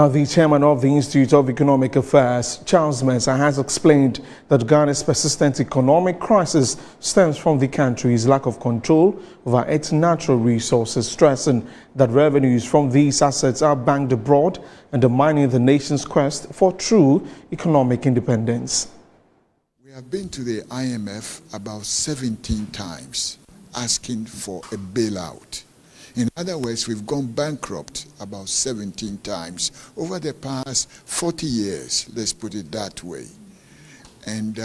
Now, the chairman of the Institute of Economic Affairs, Charles Mensah, has explained that Ghana's persistent economic crisis stems from the country's lack of control over its natural resources, stressing that revenues from these assets are banked abroad, undermining the nation's quest for true economic independence. We have been to the IMF about 17 times asking for a bailout. In other words, we've gone bankrupt about 17 times over the past 40 years, let's put it that way. And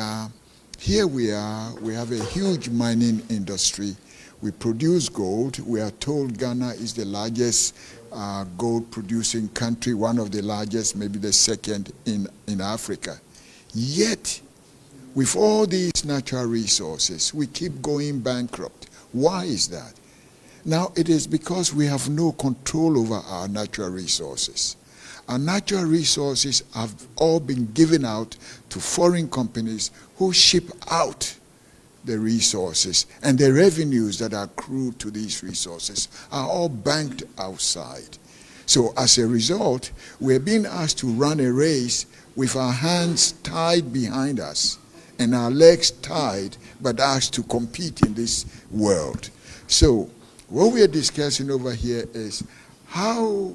here we are, we have a huge mining industry. We produce gold. We are told Ghana is the largest gold producing country, one of the largest, maybe the second in Africa. Yet, with all these natural resources, we keep going bankrupt. Why is that? Now, it is because we have no control over our natural resources. Our natural resources have all been given out to foreign companies who ship out the resources, and the revenues that are accrued to these resources are all banked outside. So as a result, we're being asked to run a race with our hands tied behind us and our legs tied, but asked to compete in this world. So what we are discussing over here is how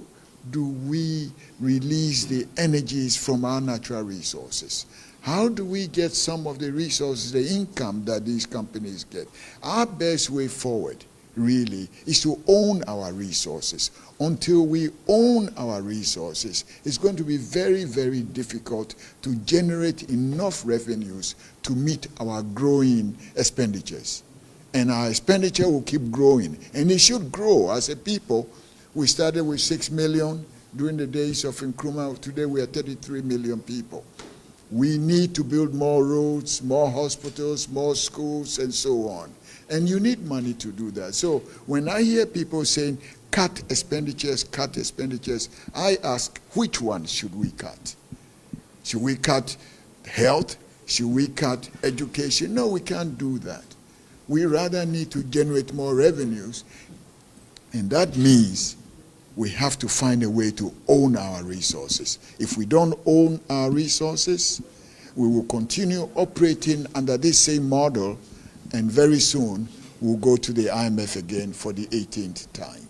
do we release the energies from our natural resources? How do we get some of the resources, the income that these companies get? Our best way forward, really, is to own our resources. Until we own our resources, it's going to be very, very difficult to generate enough revenues to meet our growing expenditures. And our expenditure will keep growing. And it should grow. As a people, we started with 6 million during the days of Nkrumah. Today we are 33 million people. We need to build more roads, more hospitals, more schools, and so on. And you need money to do that. So when I hear people saying, cut expenditures, I ask, which one should we cut? Should we cut health? Should we cut education? No, we can't do that. We rather need to generate more revenues, and that means we have to find a way to own our resources. If we don't own our resources, we will continue operating under this same model, and very soon we'll go to the IMF again for the 18th time.